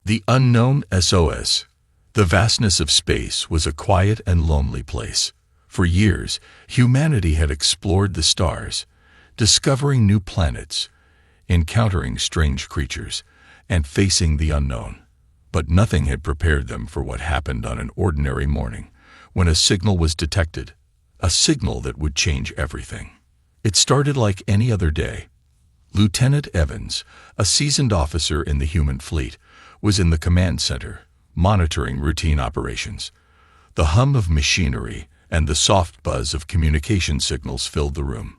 The unknown SOS. The vastness of space was a quiet and lonely place. For years, humanity had explored the stars, discovering new planets, encountering strange creatures, and facing the unknown. But nothing had prepared them for what happened on an ordinary morning, when a signal was detected, a signal that would change everything. It started like any other day. Lieutenant Evans, a seasoned officer in the human fleet, was in the command center, monitoring routine operations. The hum of machinery and the soft buzz of communication signals filled the room.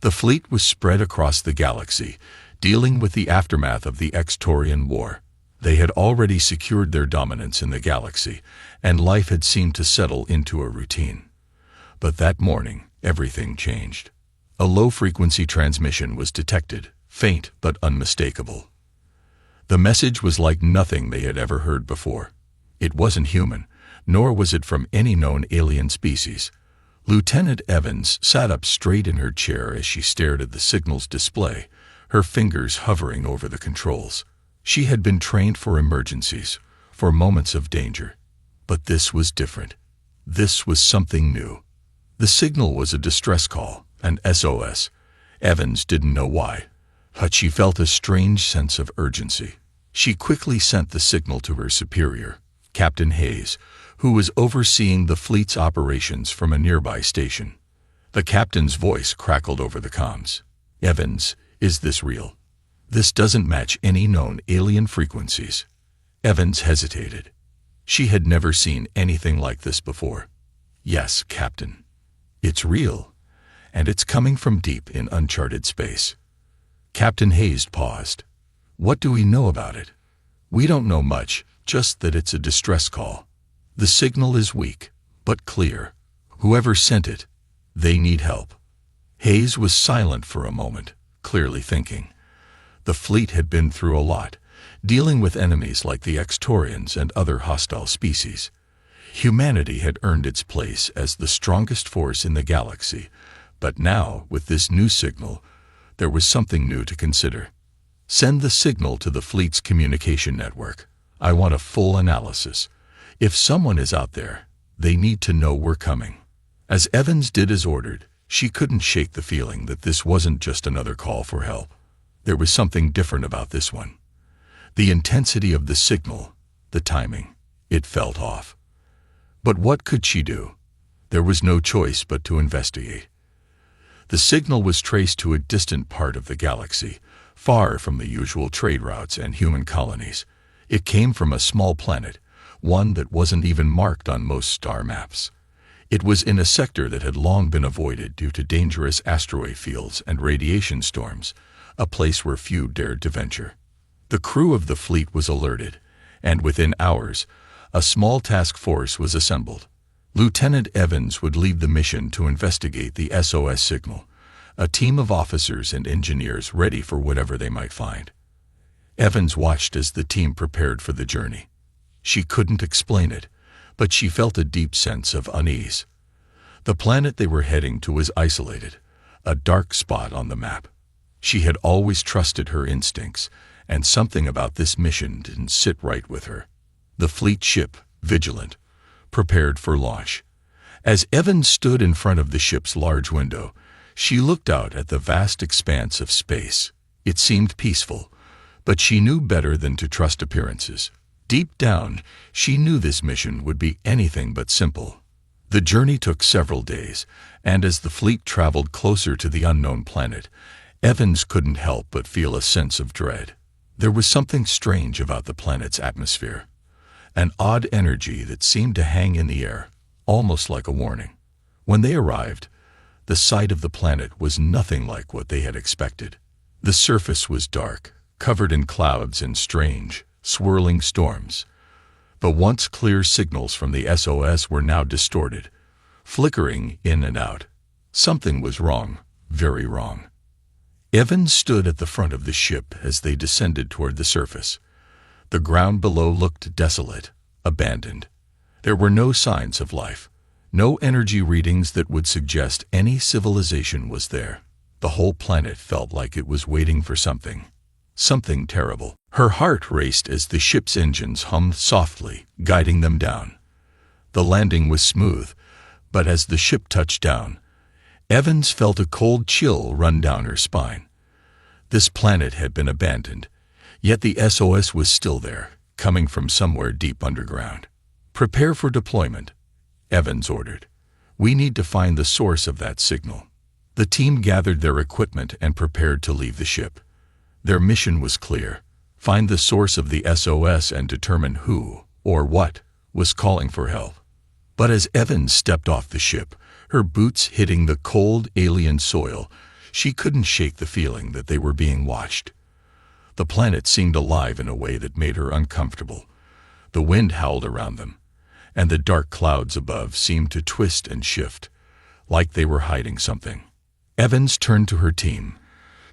The fleet was spread across the galaxy, dealing with the aftermath of the Xtorian War. They had already secured their dominance in the galaxy, and life had seemed to settle into a routine. But that morning, everything changed. A low-frequency transmission was detected, faint but unmistakable. The message was like nothing they had ever heard before. It wasn't human, nor was it from any known alien species. Lieutenant Evans sat up straight in her chair as she stared at the signal's display, her fingers hovering over the controls. She had been trained for emergencies, for moments of danger. But this was different. This was something new. The signal was a distress call, an SOS. Evans didn't know why, but she felt a strange sense of urgency. She quickly sent the signal to her superior, Captain Hayes, who was overseeing the fleet's operations from a nearby station. The captain's voice crackled over the comms. "Evans, is this real? This doesn't match any known alien frequencies." Evans hesitated. She had never seen anything like this before. "Yes, Captain. It's real, and it's coming from deep in uncharted space." Captain Hayes paused. "What do we know about it?" "We don't know much, just that it's a distress call. The signal is weak, but clear. Whoever sent it, they need help." Hayes was silent for a moment, clearly thinking. The fleet had been through a lot, dealing with enemies like the Xtorians and other hostile species. Humanity had earned its place as the strongest force in the galaxy, but now, with this new signal, there was something new to consider. "Send the signal to the fleet's communication network. I want a full analysis. If someone is out there, they need to know we're coming." As Evans did as ordered, she couldn't shake the feeling that this wasn't just another call for help. There was something different about this one. The intensity of the signal, the timing, it felt off. But what could she do? There was no choice but to investigate. The signal was traced to a distant part of the galaxy, far from the usual trade routes and human colonies. It came from a small planet, one that wasn't even marked on most star maps. It was in a sector that had long been avoided due to dangerous asteroid fields and radiation storms, a place where few dared to venture. The crew of the fleet was alerted, and within hours, a small task force was assembled. Lieutenant Evans would lead the mission to investigate the SOS signal, a team of officers and engineers ready for whatever they might find. Evans watched as the team prepared for the journey. She couldn't explain it, but she felt a deep sense of unease. The planet they were heading to was isolated, a dark spot on the map. She had always trusted her instincts, and something about this mission didn't sit right with her. The fleet ship, vigilant, prepared for launch. As Evans stood in front of the ship's large window, she looked out at the vast expanse of space. It seemed peaceful, but she knew better than to trust appearances. Deep down, she knew this mission would be anything but simple. The journey took several days, and as the fleet traveled closer to the unknown planet, Evans couldn't help but feel a sense of dread. There was something strange about the planet's atmosphere, an odd energy that seemed to hang in the air, almost like a warning. When they arrived, the sight of the planet was nothing like what they had expected. The surface was dark, covered in clouds and strange, swirling storms. The once clear signals from the SOS were now distorted, flickering in and out. Something was wrong, very wrong. Evans stood at the front of the ship as they descended toward the surface. The ground below looked desolate, abandoned. There were no signs of life, no energy readings that would suggest any civilization was there. The whole planet felt like it was waiting for something terrible. Her heart raced as the ship's engines hummed softly, guiding them down. The landing was smooth, but as the ship touched down, Evans felt a cold chill run down her spine. This planet had been abandoned, yet the SOS was still there, coming from somewhere deep underground. "Prepare for deployment," Evans ordered. "We need to find the source of that signal." The team gathered their equipment and prepared to leave the ship. Their mission was clear: find the source of the SOS and determine who, or what, was calling for help. But as Evans stepped off the ship, her boots hitting the cold alien soil, she couldn't shake the feeling that they were being watched. The planet seemed alive in a way that made her uncomfortable. The wind howled around them, and the dark clouds above seemed to twist and shift, like they were hiding something. Evans turned to her team,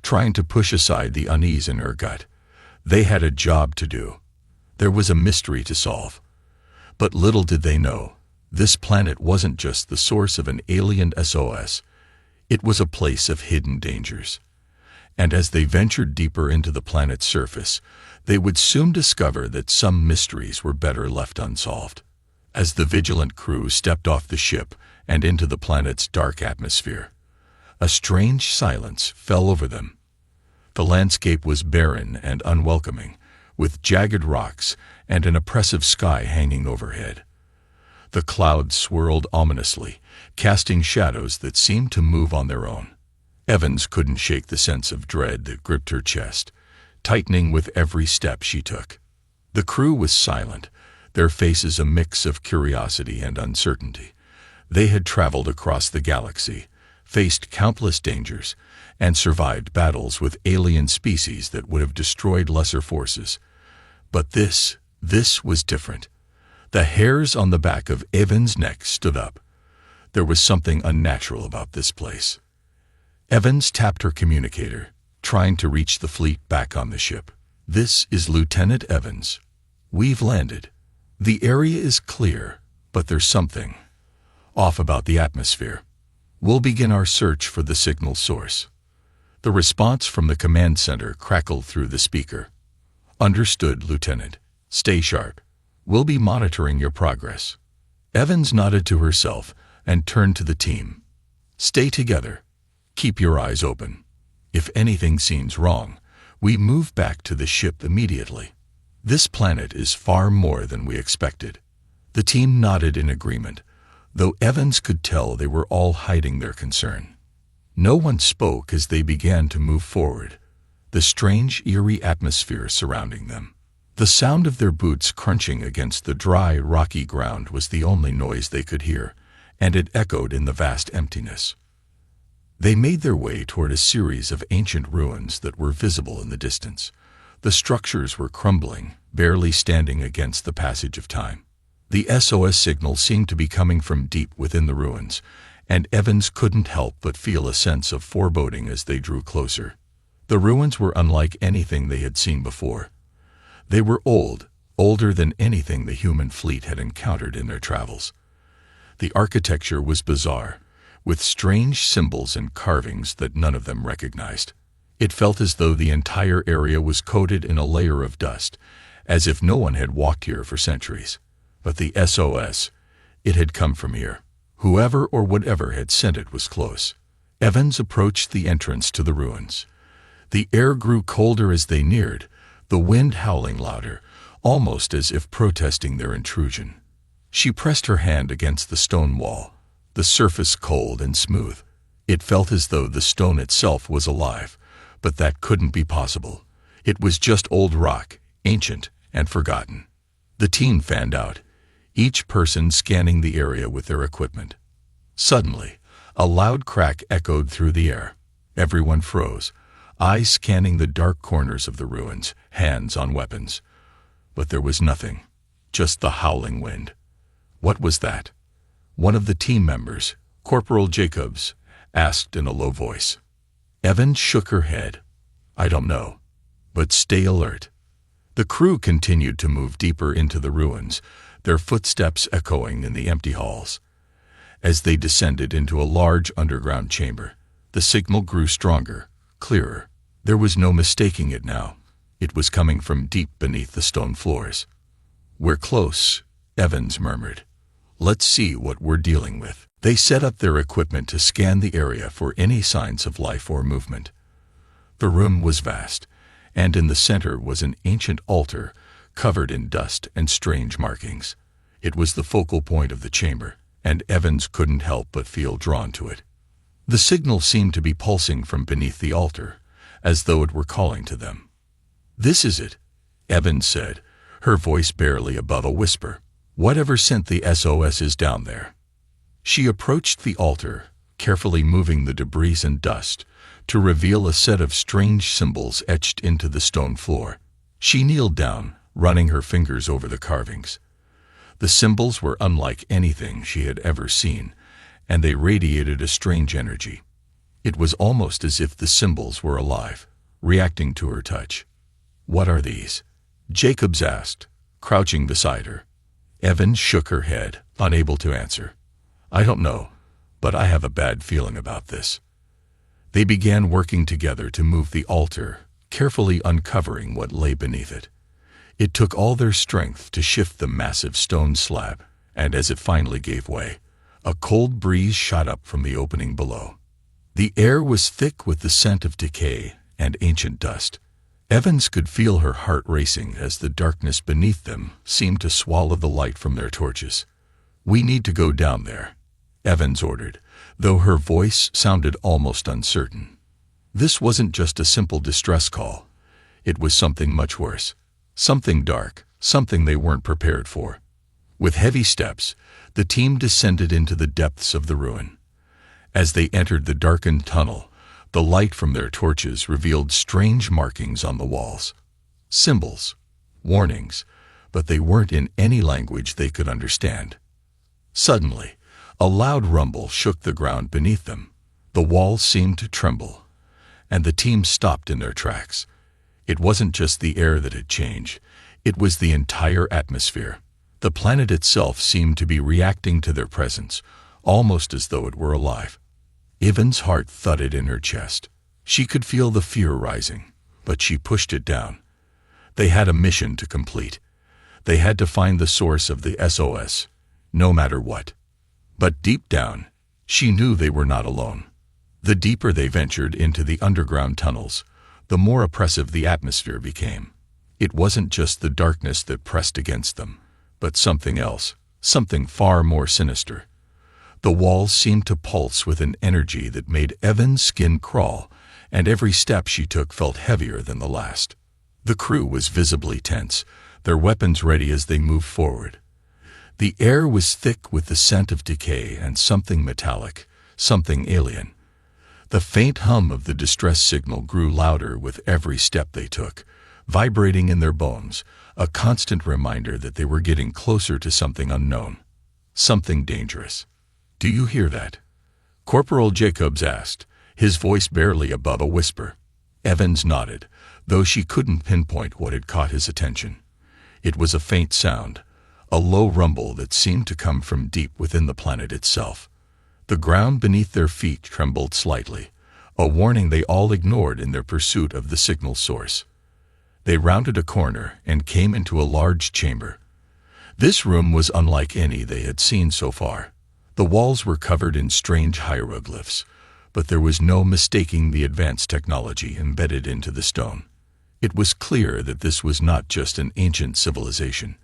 trying to push aside the unease in her gut. They had a job to do. There was a mystery to solve. But little did they know, this planet wasn't just the source of an alien SOS. It was a place of hidden dangers. And as they ventured deeper into the planet's surface, they would soon discover that some mysteries were better left unsolved. As the vigilant crew stepped off the ship and into the planet's dark atmosphere, a strange silence fell over them. The landscape was barren and unwelcoming, with jagged rocks and an oppressive sky hanging overhead. The clouds swirled ominously, casting shadows that seemed to move on their own. Evans couldn't shake the sense of dread that gripped her chest, tightening with every step she took. The crew was silent, their faces a mix of curiosity and uncertainty. They had traveled across the galaxy, faced countless dangers, and survived battles with alien species that would have destroyed lesser forces. But this was different. The hairs on the back of Evans' neck stood up. There was something unnatural about this place. Evans tapped her communicator, trying to reach the fleet back on the ship. "This is Lieutenant Evans. We've landed. The area is clear, but there's something off about the atmosphere. We'll begin our search for the signal source." The response from the command center crackled through the speaker. "Understood, Lieutenant. Stay sharp. We'll be monitoring your progress." Evans nodded to herself and turned to the team. "Stay together. Keep your eyes open. If anything seems wrong, we move back to the ship immediately. This planet is far more than we expected." The team nodded in agreement, though Evans could tell they were all hiding their concern. No one spoke as they began to move forward, the strange, eerie atmosphere surrounding them. The sound of their boots crunching against the dry, rocky ground was the only noise they could hear, and it echoed in the vast emptiness. They made their way toward a series of ancient ruins that were visible in the distance. The structures were crumbling, barely standing against the passage of time. The SOS signal seemed to be coming from deep within the ruins, and Evans couldn't help but feel a sense of foreboding as they drew closer. The ruins were unlike anything they had seen before. They were old, older than anything the human fleet had encountered in their travels. The architecture was bizarre, with strange symbols and carvings that none of them recognized. It felt as though the entire area was coated in a layer of dust, as if no one had walked here for centuries. But the SOS, it had come from here. Whoever or whatever had sent it was close. Evans approached the entrance to the ruins. The air grew colder as they neared, the wind howling louder, almost as if protesting their intrusion. She pressed her hand against the stone wall, the surface cold and smooth. It felt as though the stone itself was alive, but that couldn't be possible. It was just old rock, ancient and forgotten. The team fanned out, each person scanning the area with their equipment. Suddenly, a loud crack echoed through the air. Everyone froze, eyes scanning the dark corners of the ruins, hands on weapons. But there was nothing, just the howling wind. What was that? One of the team members, Corporal Jacobs, asked in a low voice. Evans shook her head. "I don't know, but stay alert." The crew continued to move deeper into the ruins, their footsteps echoing in the empty halls. As they descended into a large underground chamber, the signal grew stronger, clearer. There was no mistaking it now. It was coming from deep beneath the stone floors. "We're close," Evans murmured. "Let's see what we're dealing with." They set up their equipment to scan the area for any signs of life or movement. The room was vast, and in the center was an ancient altar covered in dust and strange markings. It was the focal point of the chamber, and Evans couldn't help but feel drawn to it. The signal seemed to be pulsing from beneath the altar, as though it were calling to them. "This is it," Evans said, her voice barely above a whisper. "Whatever sent the SOS is down there." She approached the altar, carefully moving the debris and dust, to reveal a set of strange symbols etched into the stone floor. She kneeled down, running her fingers over the carvings. The symbols were unlike anything she had ever seen, and they radiated a strange energy. It was almost as if the symbols were alive, reacting to her touch. "What are these?" Jacobs asked, crouching beside her. Evans shook her head, unable to answer. "I don't know, but I have a bad feeling about this." They began working together to move the altar, carefully uncovering what lay beneath it. It took all their strength to shift the massive stone slab, and as it finally gave way, a cold breeze shot up from the opening below. The air was thick with the scent of decay and ancient dust. Evans could feel her heart racing as the darkness beneath them seemed to swallow the light from their torches. "We need to go down there," Evans ordered, though her voice sounded almost uncertain. This wasn't just a simple distress call. It was something much worse. Something dark, something they weren't prepared for. With heavy steps, the team descended into the depths of the ruin. As they entered the darkened tunnel, the light from their torches revealed strange markings on the walls. Symbols, warnings, but they weren't in any language they could understand. Suddenly, a loud rumble shook the ground beneath them. The walls seemed to tremble, and the team stopped in their tracks. It wasn't just the air that had changed, it was the entire atmosphere. The planet itself seemed to be reacting to their presence, almost as though it were alive. Evans' heart thudded in her chest. She could feel the fear rising, but she pushed it down. They had a mission to complete. They had to find the source of the SOS, no matter what. But deep down, she knew they were not alone. The deeper they ventured into the underground tunnels, the more oppressive the atmosphere became. It wasn't just the darkness that pressed against them, but something else, something far more sinister. The walls seemed to pulse with an energy that made Evans' skin crawl, and every step she took felt heavier than the last. The crew was visibly tense, their weapons ready as they moved forward. The air was thick with the scent of decay and something metallic, something alien. The faint hum of the distress signal grew louder with every step they took, vibrating in their bones, a constant reminder that they were getting closer to something unknown, something dangerous. "Do you hear that?" Corporal Jacobs asked, his voice barely above a whisper. Evans nodded, though she couldn't pinpoint what had caught his attention. It was a faint sound, a low rumble that seemed to come from deep within the planet itself. The ground beneath their feet trembled slightly, a warning they all ignored in their pursuit of the signal source. They rounded a corner and came into a large chamber. This room was unlike any they had seen so far. The walls were covered in strange hieroglyphs, but there was no mistaking the advanced technology embedded into the stone. It was clear that this was not just an ancient civilization.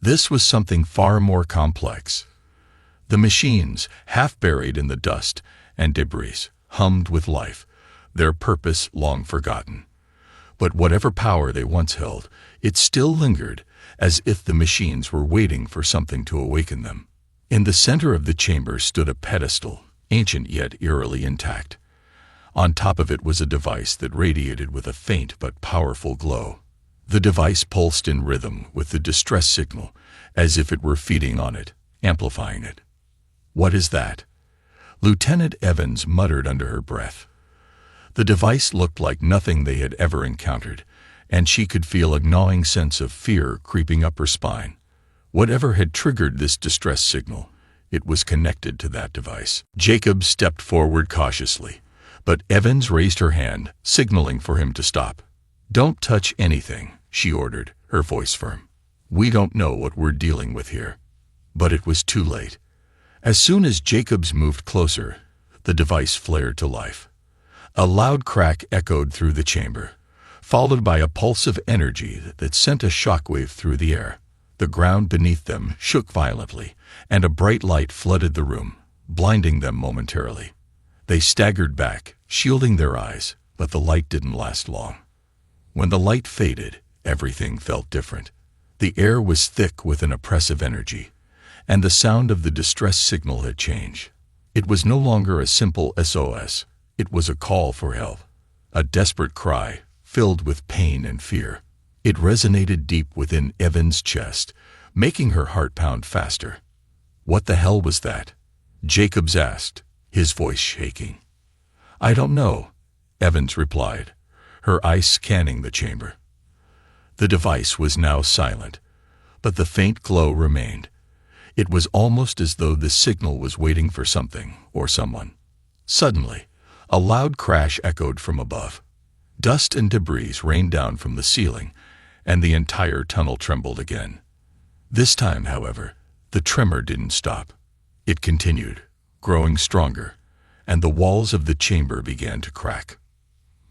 This was something far more complex. The machines, half buried in the dust and debris, hummed with life, their purpose long forgotten. But whatever power they once held, it still lingered, as if the machines were waiting for something to awaken them. In the center of the chamber stood a pedestal, ancient yet eerily intact. On top of it was a device that radiated with a faint but powerful glow. The device pulsed in rhythm with the distress signal, as if it were feeding on it, amplifying it. "What is that?" Lieutenant Evans muttered under her breath. The device looked like nothing they had ever encountered, and she could feel a gnawing sense of fear creeping up her spine. Whatever had triggered this distress signal, it was connected to that device. Jacob stepped forward cautiously, but Evans raised her hand, signaling for him to stop. "Don't touch anything," she ordered, her voice firm. "We don't know what we're dealing with here." But it was too late. As soon as Jacobs moved closer, the device flared to life. A loud crack echoed through the chamber, followed by a pulse of energy that sent a shockwave through the air. The ground beneath them shook violently, and a bright light flooded the room, blinding them momentarily. They staggered back, shielding their eyes, but the light didn't last long. When the light faded, everything felt different. The air was thick with an oppressive energy, and the sound of the distress signal had changed. It was no longer a simple SOS. It was a call for help, a desperate cry filled with pain and fear. It resonated deep within Evan's chest, making her heart pound faster. "What the hell was that?" Jacobs asked, his voice shaking. "I don't know," Evans replied, her eyes scanning the chamber. The device was now silent, but the faint glow remained. It was almost as though the signal was waiting for something or someone. Suddenly, a loud crash echoed from above. Dust and debris rained down from the ceiling, and the entire tunnel trembled again. This time, however, the tremor didn't stop. It continued, growing stronger, and the walls of the chamber began to crack.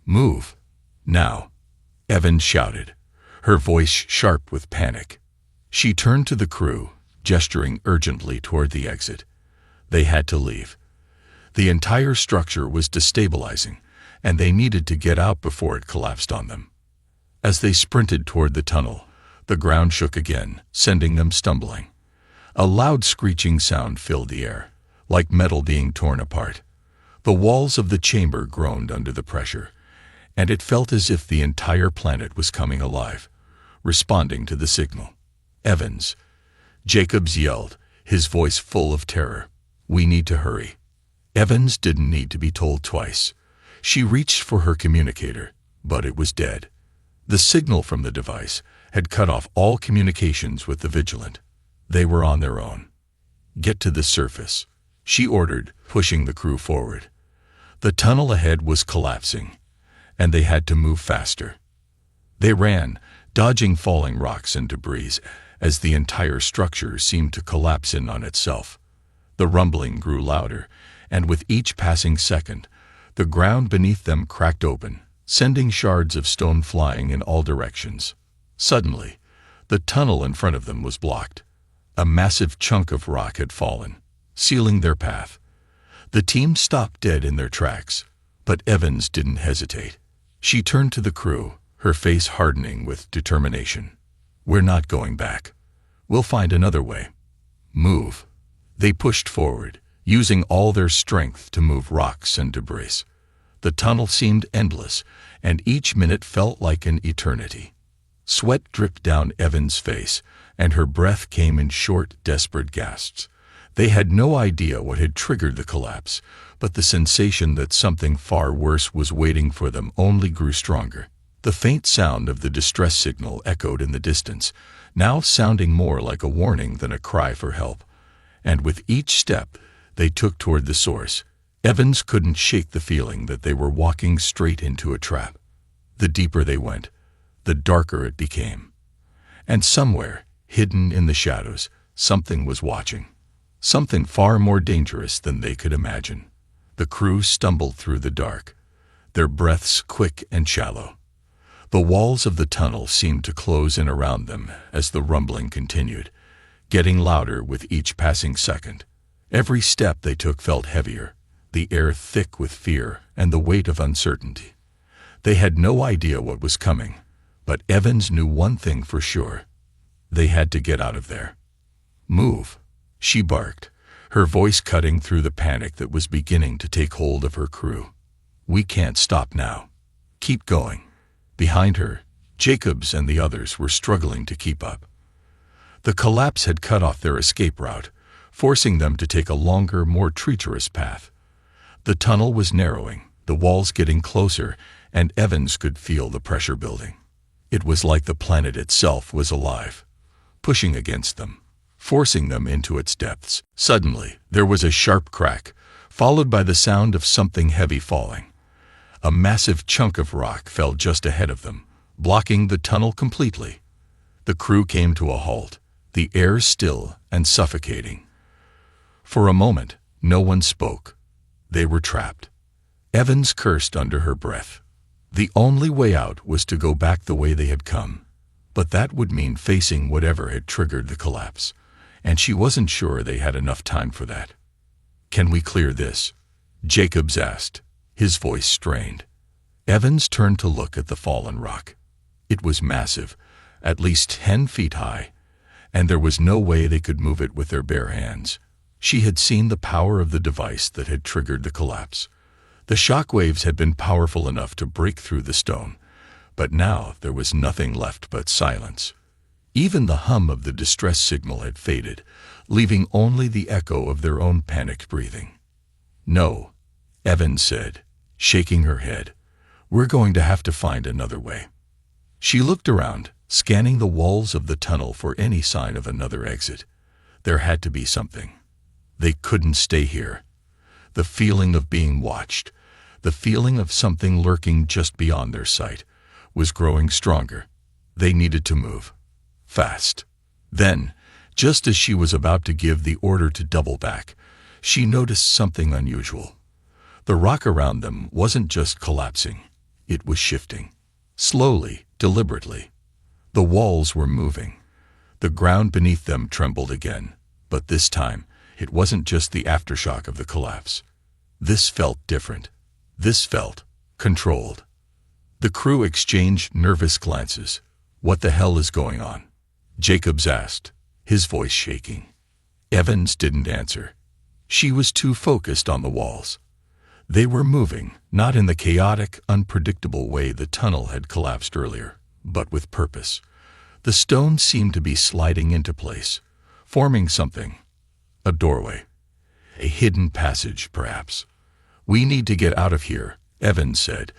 "Move! Now!" Evans shouted, her voice sharp with panic. She turned to the crew, gesturing urgently toward the exit. They had to leave. The entire structure was destabilizing, and they needed to get out before it collapsed on them. As they sprinted toward the tunnel, the ground shook again, sending them stumbling. A loud screeching sound filled the air, like metal being torn apart. The walls of the chamber groaned under the pressure, and it felt as if the entire planet was coming alive, responding to the signal. "Evans!" Jacobs yelled, his voice full of terror. "We need to hurry." Evans didn't need to be told twice. She reached for her communicator, but it was dead. The signal from the device had cut off all communications with the Vigilant. They were on their own. "Get to the surface," she ordered, pushing the crew forward. The tunnel ahead was collapsing, and they had to move faster. They ran, dodging falling rocks and debris, as the entire structure seemed to collapse in on itself. The rumbling grew louder, and with each passing second, the ground beneath them cracked open, sending shards of stone flying in all directions. Suddenly, the tunnel in front of them was blocked. A massive chunk of rock had fallen, sealing their path. The team stopped dead in their tracks, but Evans didn't hesitate. She turned to the crew, her face hardening with determination. "We're not going back. We'll find another way. Move." They pushed forward, using all their strength to move rocks and debris. The tunnel seemed endless, and each minute felt like an eternity. Sweat dripped down Evan's face, and her breath came in short, desperate gasps. They had no idea what had triggered the collapse, but the sensation that something far worse was waiting for them only grew stronger. The faint sound of the distress signal echoed in the distance, now sounding more like a warning than a cry for help. And with each step they took toward the source, Evans couldn't shake the feeling that they were walking straight into a trap. The deeper they went, the darker it became. And somewhere, hidden in the shadows, something was watching. Something far more dangerous than they could imagine. The crew stumbled through the dark, their breaths quick and shallow. The walls of the tunnel seemed to close in around them as the rumbling continued, getting louder with each passing second. Every step they took felt heavier, the air thick with fear and the weight of uncertainty. They had no idea what was coming, but Evans knew one thing for sure. They had to get out of there. "Move," she barked, her voice cutting through the panic that was beginning to take hold of her crew. "We can't stop now. Keep going." Behind her, Jacobs and the others were struggling to keep up. The collapse had cut off their escape route, forcing them to take a longer, more treacherous path. The tunnel was narrowing, the walls getting closer, and Evans could feel the pressure building. It was like the planet itself was alive, pushing against them, forcing them into its depths. Suddenly, there was a sharp crack, followed by the sound of something heavy falling. A massive chunk of rock fell just ahead of them, blocking the tunnel completely. The crew came to a halt, the air still and suffocating. For a moment, no one spoke. They were trapped. Evans cursed under her breath. The only way out was to go back the way they had come. But that would mean facing whatever had triggered the collapse, and she wasn't sure they had enough time for that. "Can we clear this?" Jacobs asked, his voice strained. Evans turned to look at the fallen rock. It was massive, at least 10 feet high, and there was no way they could move it with their bare hands. She had seen the power of the device that had triggered the collapse. The shock waves had been powerful enough to break through the stone, but now there was nothing left but silence. Even the hum of the distress signal had faded, leaving only the echo of their own panicked breathing. "No," Evans said, shaking her head. "We're going to have to find another way." She looked around, scanning the walls of the tunnel for any sign of another exit. There had to be something. They couldn't stay here. The feeling of being watched, the feeling of something lurking just beyond their sight, was growing stronger. They needed to move. Fast. Then, just as she was about to give the order to double back, she noticed something unusual. The rock around them wasn't just collapsing. It was shifting. Slowly, deliberately. The walls were moving. The ground beneath them trembled again, but this time, it wasn't just the aftershock of the collapse. This felt different. This felt controlled. The crew exchanged nervous glances. "What the hell is going on?" Jacobs asked, his voice shaking. Evans didn't answer. She was too focused on the walls. They were moving, not in the chaotic, unpredictable way the tunnel had collapsed earlier, but with purpose. The stone seemed to be sliding into place, forming something. A doorway. A hidden passage, perhaps. "We need to get out of here," Evans said,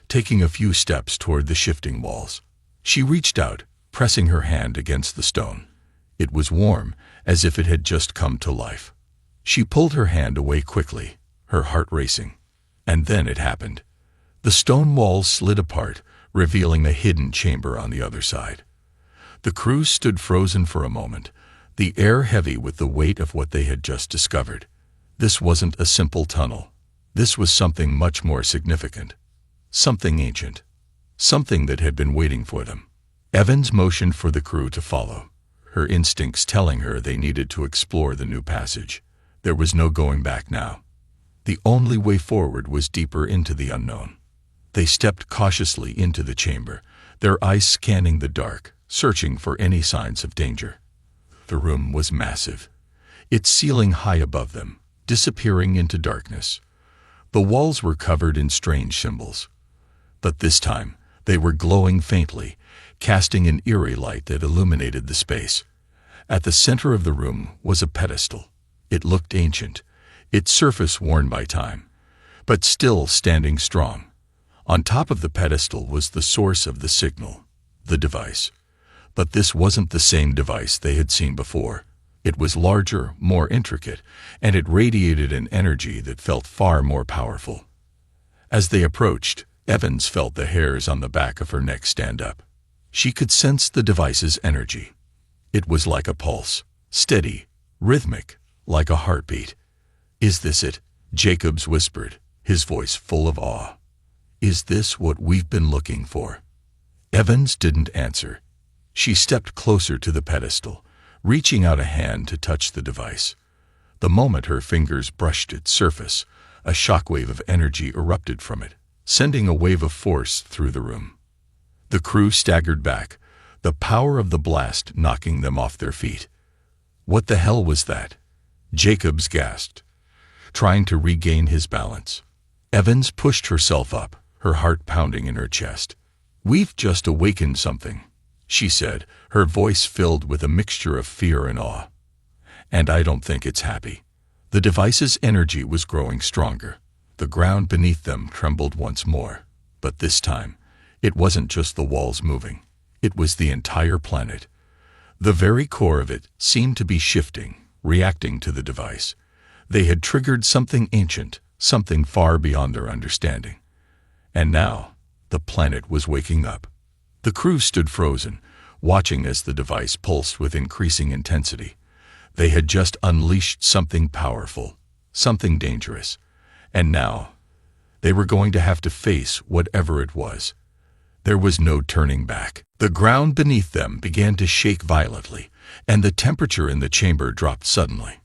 taking a few steps toward the shifting walls. She reached out, pressing her hand against the stone. It was warm, as if it had just come to life. She pulled her hand away quickly, her heart racing. And then it happened. The stone walls slid apart, revealing a hidden chamber on the other side. The crew stood frozen for a moment, the air heavy with the weight of what they had just discovered. This wasn't a simple tunnel. This was something much more significant. Something ancient. Something that had been waiting for them. Evans motioned for the crew to follow, her instincts telling her they needed to explore the new passage. There was no going back now. The only way forward was deeper into the unknown. They stepped cautiously into the chamber, their eyes scanning the dark, searching for any signs of danger. The room was massive, its ceiling high above them, disappearing into darkness. The walls were covered in strange symbols. But this time, they were glowing faintly, casting an eerie light that illuminated the space. At the center of the room was a pedestal. It looked ancient, its surface worn by time, but still standing strong. On top of the pedestal was the source of the signal, the device. But this wasn't the same device they had seen before. It was larger, more intricate, and it radiated an energy that felt far more powerful. As they approached, Evans felt the hairs on the back of her neck stand up. She could sense the device's energy. It was like a pulse, steady, rhythmic, like a heartbeat. "Is this it?" Jacobs whispered, his voice full of awe. "Is this what we've been looking for?" Evans didn't answer. She stepped closer to the pedestal, reaching out a hand to touch the device. The moment her fingers brushed its surface, a shockwave of energy erupted from it, sending a wave of force through the room. The crew staggered back, the power of the blast knocking them off their feet. "What the hell was that?" Jacobs gasped, trying to regain his balance. Evans pushed herself up, her heart pounding in her chest. "We've just awakened something," she said, her voice filled with a mixture of fear and awe. "And I don't think it's happy." The device's energy was growing stronger. The ground beneath them trembled once more, but this time, it wasn't just the walls moving. It was the entire planet. The very core of it seemed to be shifting, reacting to the device. They had triggered something ancient, something far beyond their understanding. And now, the planet was waking up. The crew stood frozen, watching as the device pulsed with increasing intensity. They had just unleashed something powerful, something dangerous, and now they were going to have to face whatever it was. There was no turning back. The ground beneath them began to shake violently, and the temperature in the chamber dropped suddenly.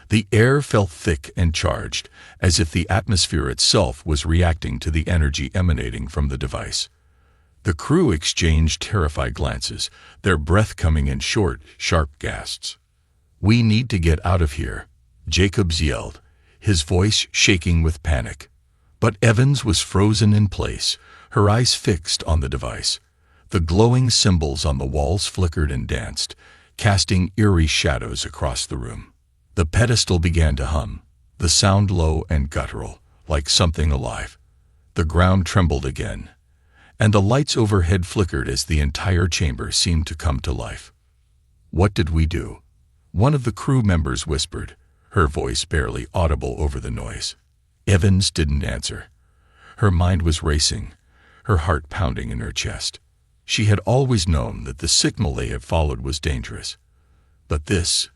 The air felt thick and charged, as if the atmosphere itself was reacting to the energy emanating from the device. The crew exchanged terrified glances, their breath coming in short, sharp gasps. "We need to get out of here," Jacobs yelled, his voice shaking with panic. But Evans was frozen in place, her eyes fixed on the device. The glowing symbols on the walls flickered and danced, casting eerie shadows across the room. The pedestal began to hum, the sound low and guttural, like something alive. The ground trembled again, and the lights overhead flickered as the entire chamber seemed to come to life. "What did we do?" one of the crew members whispered, her voice barely audible over the noise. Evans didn't answer. Her mind was racing, her heart pounding in her chest. She had always known that the signal they had followed was dangerous. But this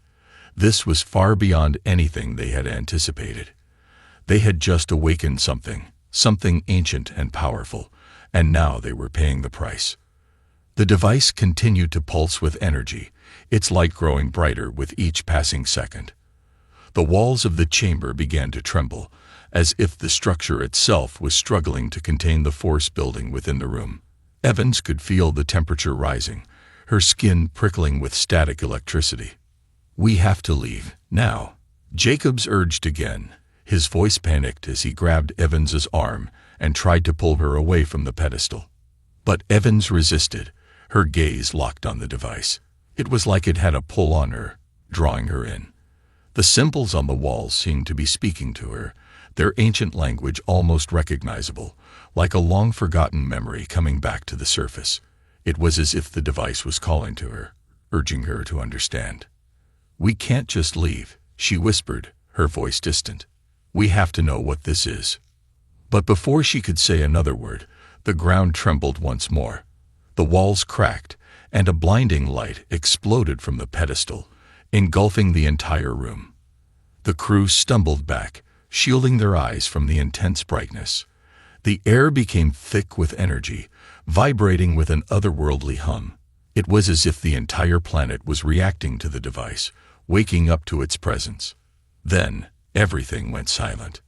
was far beyond anything they had anticipated. They had just awakened something ancient and powerful, and now they were paying the price. The device continued to pulse with energy, its light growing brighter with each passing second. The walls of the chamber began to tremble, as if the structure itself was struggling to contain the force building within the room. Evans could feel the temperature rising, her skin prickling with static electricity. "We have to leave, now," Jacobs urged again, his voice panicked as he grabbed Evans's arm and tried to pull her away from the pedestal. But Evans resisted, her gaze locked on the device. It was like it had a pull on her, drawing her in. The symbols on the walls seemed to be speaking to her, their ancient language almost recognizable, like a long-forgotten memory coming back to the surface. It was as if the device was calling to her, urging her to understand. "We can't just leave," she whispered, her voice distant. "We have to know what this is." But before she could say another word, the ground trembled once more. The walls cracked, and a blinding light exploded from the pedestal, engulfing the entire room. The crew stumbled back, shielding their eyes from the intense brightness. The air became thick with energy, vibrating with an otherworldly hum. It was as if the entire planet was reacting to the device, waking up to its presence. Then, everything went silent.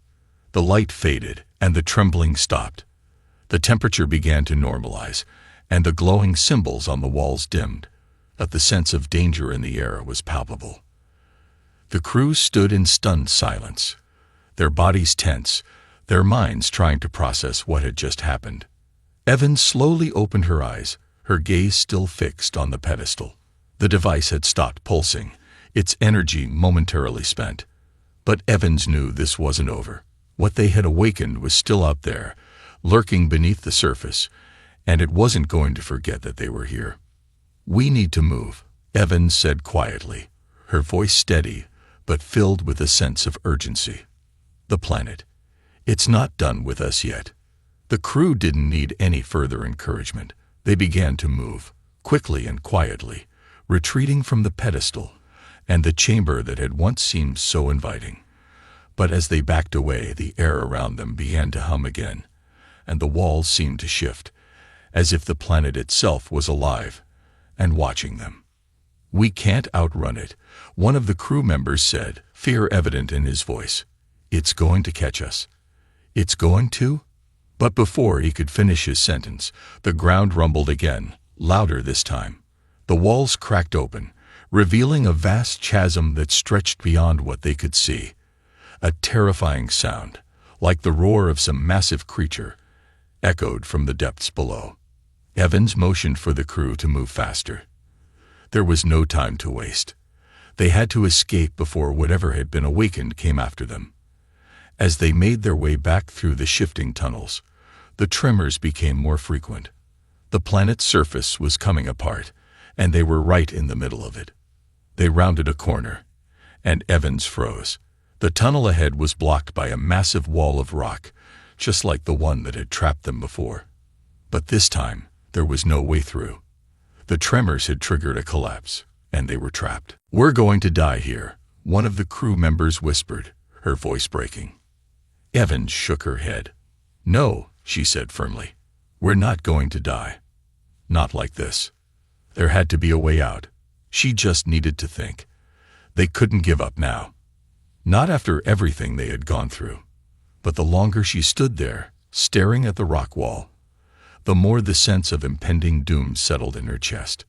The light faded, and the trembling stopped. The temperature began to normalize, and the glowing symbols on the walls dimmed, but the sense of danger in the air was palpable. The crew stood in stunned silence, their bodies tense, their minds trying to process what had just happened. Evans slowly opened her eyes, her gaze still fixed on the pedestal. The device had stopped pulsing, its energy momentarily spent. But Evans knew this wasn't over. What they had awakened was still out there, lurking beneath the surface, and it wasn't going to forget that they were here. "We need to move," Evans said quietly, her voice steady but filled with a sense of urgency. "The planet, it's not done with us yet." The crew didn't need any further encouragement. They began to move, quickly and quietly, retreating from the pedestal and the chamber that had once seemed so inviting. But as they backed away, the air around them began to hum again, and the walls seemed to shift, as if the planet itself was alive and watching them. "We can't outrun it," one of the crew members said, fear evident in his voice. "It's going to catch us." "It's going to?" But before he could finish his sentence, the ground rumbled again, louder this time. The walls cracked open, revealing a vast chasm that stretched beyond what they could see. A terrifying sound, like the roar of some massive creature, echoed from the depths below. Evans motioned for the crew to move faster. There was no time to waste. They had to escape before whatever had been awakened came after them. As they made their way back through the shifting tunnels, the tremors became more frequent. The planet's surface was coming apart, and they were right in the middle of it. They rounded a corner, and Evans froze. The tunnel ahead was blocked by a massive wall of rock, just like the one that had trapped them before. But this time, There was no way through. The tremors had triggered a collapse, and they were trapped. "We're going to die here," one of the crew members whispered, her voice breaking. Evans shook her head. "No," she said firmly. "We're not going to die. Not like this." There had to be a way out. She just needed to think. They couldn't give up now. Not after everything they had gone through. But the longer she stood there, staring at the rock wall, the more the sense of impending doom settled in her chest.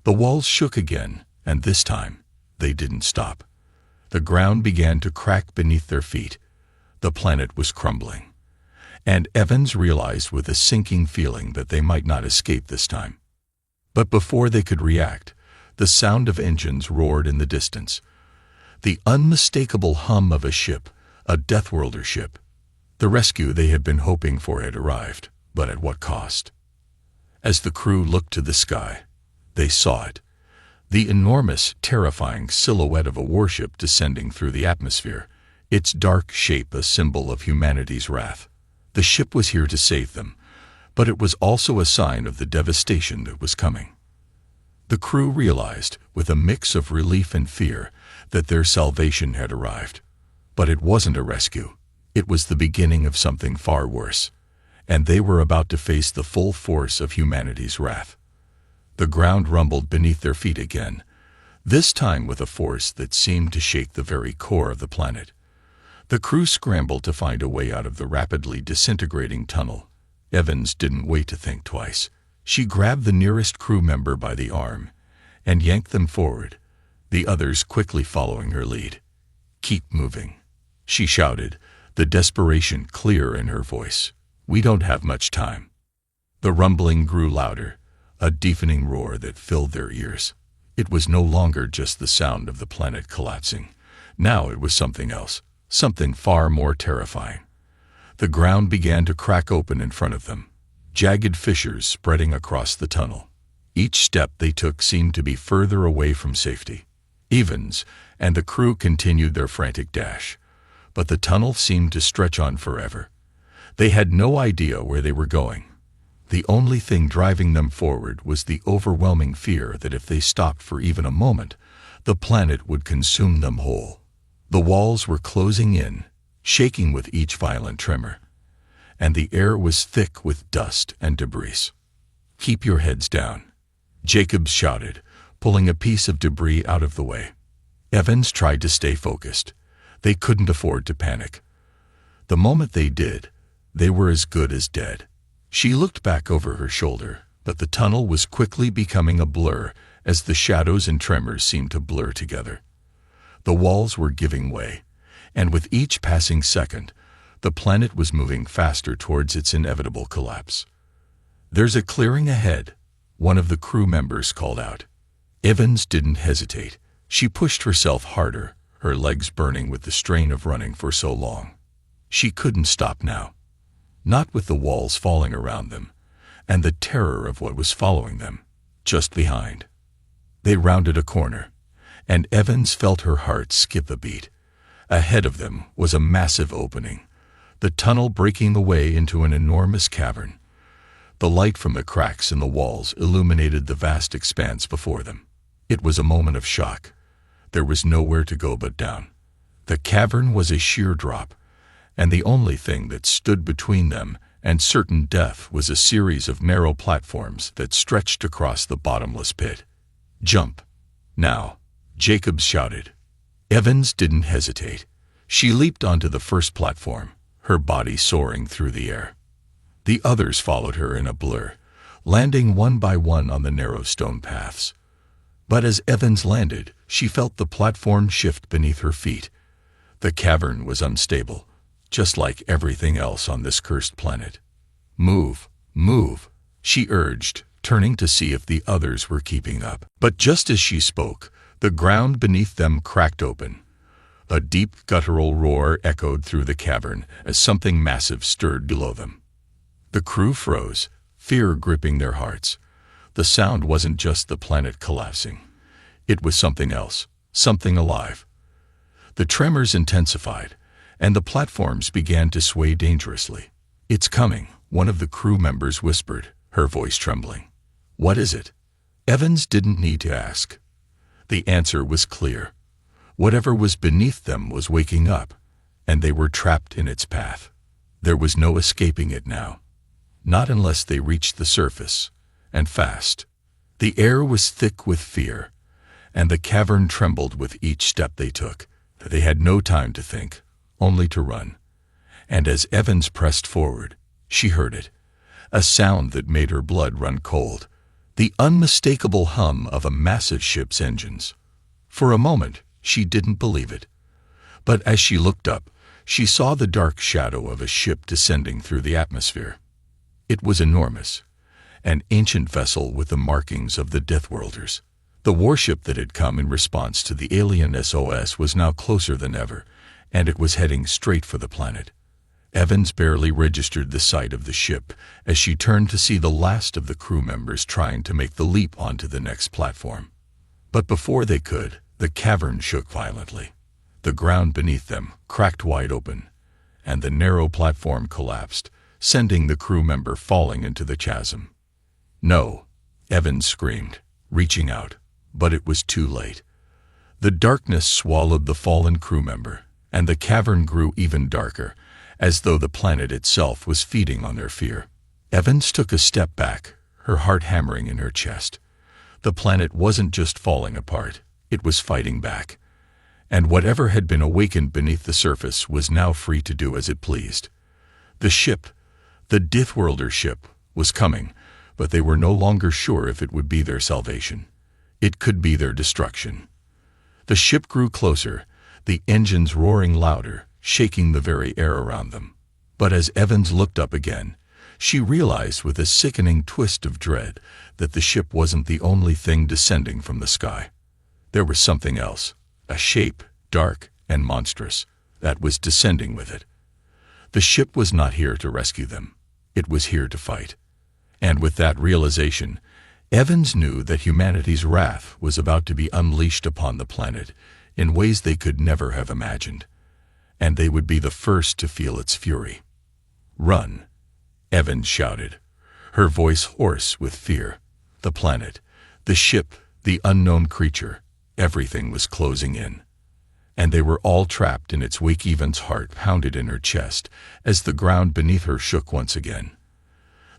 The walls shook again, and this time, they didn't stop. The ground began to crack beneath their feet. The planet was crumbling. And Evans realized with a sinking feeling that they might not escape this time. But before they could react, the sound of engines roared in the distance. The unmistakable hum of a ship, a Deathworlder ship. The rescue they had been hoping for had arrived, but at what cost? As the crew looked to the sky, they saw it. The enormous, terrifying silhouette of a warship descending through the atmosphere, its dark shape a symbol of humanity's wrath. The ship was here to save them, but it was also a sign of the devastation that was coming. The crew realized, with a mix of relief and fear, that their salvation had arrived. But it wasn't a rescue. It was the beginning of something far worse, and they were about to face the full force of humanity's wrath. The ground rumbled beneath their feet again, this time with a force that seemed to shake the very core of the planet. The crew scrambled to find a way out of the rapidly disintegrating tunnel. Evans didn't wait to think twice. She grabbed the nearest crew member by the arm and yanked them forward, the others quickly following her lead. "Keep moving," she shouted, the desperation clear in her voice. "We don't have much time." The rumbling grew louder, a deafening roar that filled their ears. It was no longer just the sound of the planet collapsing. Now it was something else, something far more terrifying. The ground began to crack open in front of them, jagged fissures spreading across the tunnel. Each step they took seemed to be further away from safety. Evans and the crew continued their frantic dash, but the tunnel seemed to stretch on forever. They had no idea where they were going. The only thing driving them forward was the overwhelming fear that if they stopped for even a moment, the planet would consume them whole. The walls were closing in, shaking with each violent tremor, and the air was thick with dust and debris. "Keep your heads down," Jacobs shouted, pulling a piece of debris out of the way. Evans tried to stay focused. They couldn't afford to panic. The moment they did, they were as good as dead. She looked back over her shoulder, but the tunnel was quickly becoming a blur as the shadows and tremors seemed to blur together. The walls were giving way, and with each passing second, the planet was moving faster towards its inevitable collapse. "There's a clearing ahead," one of the crew members called out. Evans didn't hesitate. She pushed herself harder, her legs burning with the strain of running for so long. She couldn't stop now. Not with the walls falling around them, and the terror of what was following them, just behind. They rounded a corner, and Evans felt her heart skip a beat. Ahead of them was a massive opening, the tunnel breaking the way into an enormous cavern. The light from the cracks in the walls illuminated the vast expanse before them. It was a moment of shock. There was nowhere to go but down. The cavern was a sheer drop, and the only thing that stood between them and certain death was a series of narrow platforms that stretched across the bottomless pit. "Jump! Now!" Jacobs shouted. Evans didn't hesitate. She leaped onto the first platform, her body soaring through the air. The others followed her in a blur, landing one by one on the narrow stone paths. But as Evans landed, she felt the platform shift beneath her feet. The cavern was unstable, just like everything else on this cursed planet. "Move, move," she urged, turning to see if the others were keeping up. But just as she spoke, the ground beneath them cracked open. A deep guttural roar echoed through the cavern as something massive stirred below them. The crew froze, fear gripping their hearts. The sound wasn't just the planet collapsing. It was something else, something alive. The tremors intensified, and the platforms began to sway dangerously. "It's coming," one of the crew members whispered, her voice trembling. "What is it?" Evans didn't need to ask. The answer was clear. Whatever was beneath them was waking up, and they were trapped in its path. There was no escaping it now. Not unless they reached the surface, and fast. The air was thick with fear, and the cavern trembled with each step they took. They had no time to think, only to run. And as Evans pressed forward, she heard it, a sound that made her blood run cold, the unmistakable hum of a massive ship's engines. For a moment, she didn't believe it. But as she looked up, she saw the dark shadow of a ship descending through the atmosphere. It was enormous, an ancient vessel with the markings of the Deathworlders. The warship that had come in response to the alien SOS was now closer than ever, and it was heading straight for the planet. Evans barely registered the sight of the ship as she turned to see the last of the crew members trying to make the leap onto the next platform. But before they could, the cavern shook violently. The ground beneath them cracked wide open, and the narrow platform collapsed, sending the crew member falling into the chasm. "No!" Evans screamed, reaching out, but it was too late. The darkness swallowed the fallen crew member, and the cavern grew even darker, as though the planet itself was feeding on their fear. Evans took a step back, her heart hammering in her chest. The planet wasn't just falling apart, it was fighting back. And whatever had been awakened beneath the surface was now free to do as it pleased. The ship, the Deathworlder ship, was coming, but they were no longer sure if it would be their salvation. It could be their destruction. The ship grew closer, the engines roaring louder, shaking the very air around them. But as Evans looked up again, she realized with a sickening twist of dread that the ship wasn't the only thing descending from the sky. There was something else, a shape, dark and monstrous, that was descending with it. The ship was not here to rescue them. It was here to fight. And with that realization, Evans knew that humanity's wrath was about to be unleashed upon the planet in ways they could never have imagined. And they would be the first to feel its fury. "Run!" Evans shouted, her voice hoarse with fear. The planet, the ship, the unknown creature, everything was closing in. And they were all trapped in its wake. Evans' heart pounded in her chest as the ground beneath her shook once again.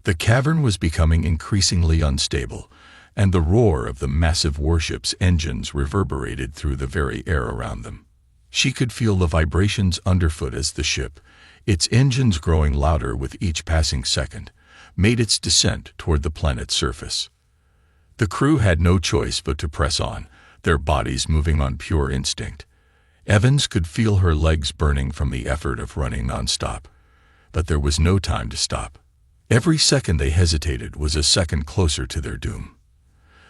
The cavern was becoming increasingly unstable, and the roar of the massive warship's engines reverberated through the very air around them. She could feel the vibrations underfoot as the ship, its engines growing louder with each passing second, made its descent toward the planet's surface. The crew had no choice but to press on, their bodies moving on pure instinct. Evans could feel her legs burning from the effort of running nonstop. But there was no time to stop. Every second they hesitated was a second closer to their doom.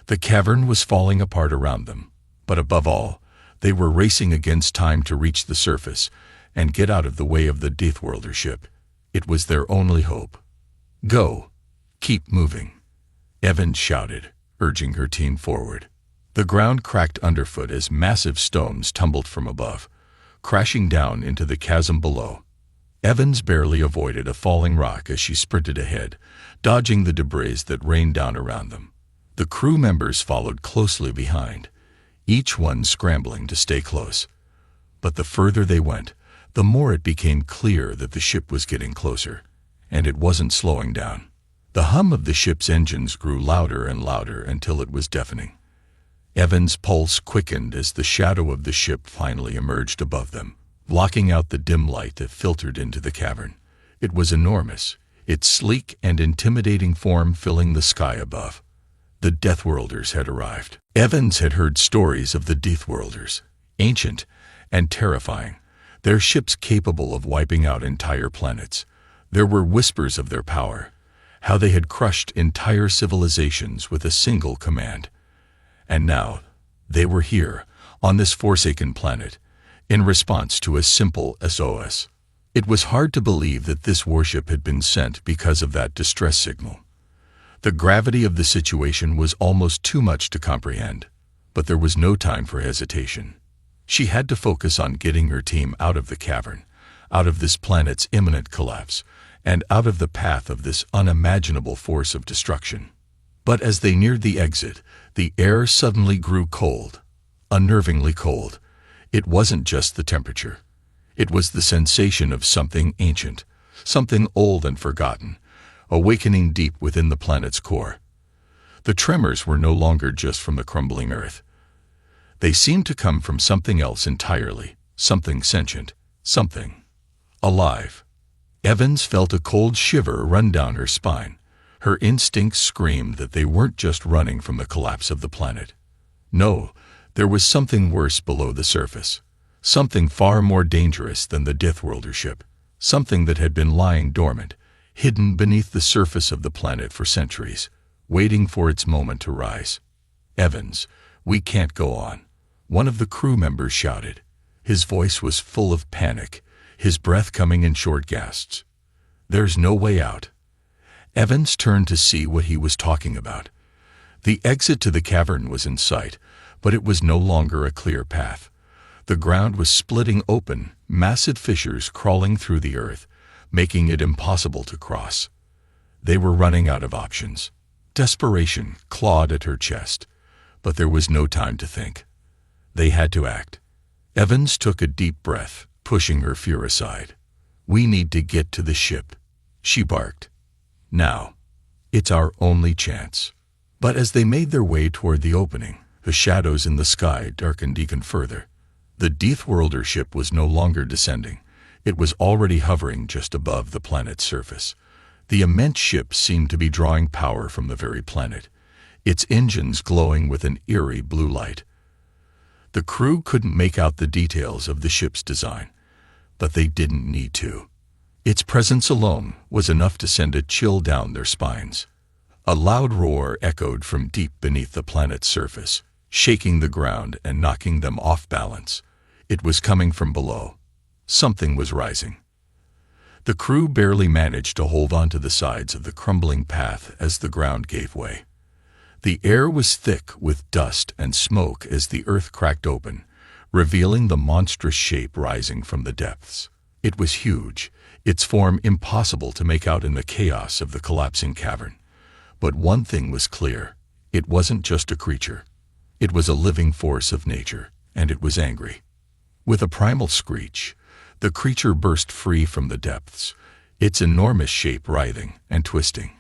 The cavern was falling apart around them, but above all, they were racing against time to reach the surface and get out of the way of the Deathworlder ship. It was their only hope. "Go! Keep moving!" Evans shouted, urging her team forward. The ground cracked underfoot as massive stones tumbled from above, crashing down into the chasm below. Evans barely avoided a falling rock as she sprinted ahead, dodging the debris that rained down around them. The crew members followed closely behind, each one scrambling to stay close. But the further they went, the more it became clear that the ship was getting closer, and it wasn't slowing down. The hum of the ship's engines grew louder and louder until it was deafening. Evans' pulse quickened as the shadow of the ship finally emerged above them, blocking out the dim light that filtered into the cavern. It was enormous, its sleek and intimidating form filling the sky above. The Deathworlders had arrived. Evans had heard stories of the Deathworlders, ancient and terrifying, their ships capable of wiping out entire planets. There were whispers of their power, how they had crushed entire civilizations with a single command. And now, they were here, on this forsaken planet, in response to a simple SOS. It was hard to believe that this warship had been sent because of that distress signal. The gravity of the situation was almost too much to comprehend, but there was no time for hesitation. She had to focus on getting her team out of the cavern, out of this planet's imminent collapse, and out of the path of this unimaginable force of destruction. But as they neared the exit, the air suddenly grew cold, unnervingly cold. It wasn't just the temperature. It was the sensation of something ancient, something old and forgotten, awakening deep within the planet's core. The tremors were no longer just from the crumbling Earth. They seemed to come from something else entirely, something sentient, something alive. Evans felt a cold shiver run down her spine. Her instincts screamed that they weren't just running from the collapse of the planet. No, there was something worse below the surface. Something far more dangerous than the Deathworlder ship. Something that had been lying dormant, hidden beneath the surface of the planet for centuries, waiting for its moment to rise. "Evans, we can't go on," one of the crew members shouted. His voice was full of panic, his breath coming in short gasps. "There's no way out." Evans turned to see what he was talking about. The exit to the cavern was in sight, but it was no longer a clear path. The ground was splitting open, massive fissures crawling through the earth, making it impossible to cross. They were running out of options. Desperation clawed at her chest, but there was no time to think. They had to act. Evans took a deep breath, pushing her fear aside. "We need to get to the ship," she barked. "Now. It's our only chance." But as they made their way toward the opening, the shadows in the sky darkened even further. The Deathworlder ship was no longer descending. It was already hovering just above the planet's surface. The immense ship seemed to be drawing power from the very planet, its engines glowing with an eerie blue light. The crew couldn't make out the details of the ship's design, but they didn't need to. Its presence alone was enough to send a chill down their spines. A loud roar echoed from deep beneath the planet's surface, shaking the ground and knocking them off balance. It was coming from below. Something was rising. The crew barely managed to hold onto the sides of the crumbling path as the ground gave way. The air was thick with dust and smoke as the earth cracked open, revealing the monstrous shape rising from the depths. It was huge, its form impossible to make out in the chaos of the collapsing cavern. But one thing was clear. It wasn't just a creature. It was a living force of nature, and it was angry. With a primal screech, the creature burst free from the depths, its enormous shape writhing and twisting.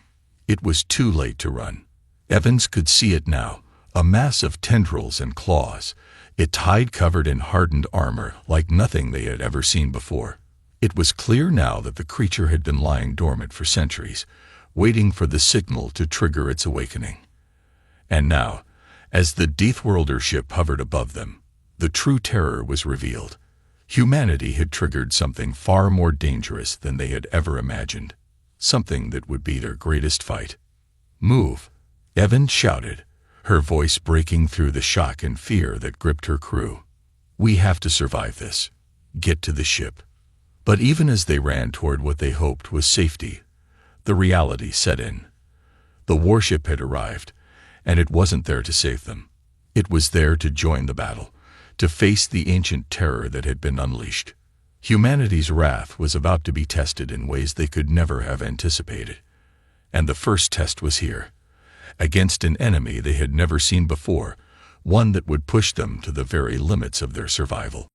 It was too late to run. Evans could see it now, a mass of tendrils and claws, its hide covered in hardened armor like nothing they had ever seen before. It was clear now that the creature had been lying dormant for centuries, waiting for the signal to trigger its awakening. And now, as the Deathworlder ship hovered above them, the true terror was revealed. Humanity had triggered something far more dangerous than they had ever imagined, something that would be their greatest fight. "Move," Evans shouted, her voice breaking through the shock and fear that gripped her crew. "We have to survive this. Get to the ship." But even as they ran toward what they hoped was safety, the reality set in. The warship had arrived, and it wasn't there to save them. It was there to join the battle, to face the ancient terror that had been unleashed. Humanity's wrath was about to be tested in ways they could never have anticipated. And the first test was here, against an enemy they had never seen before, one that would push them to the very limits of their survival.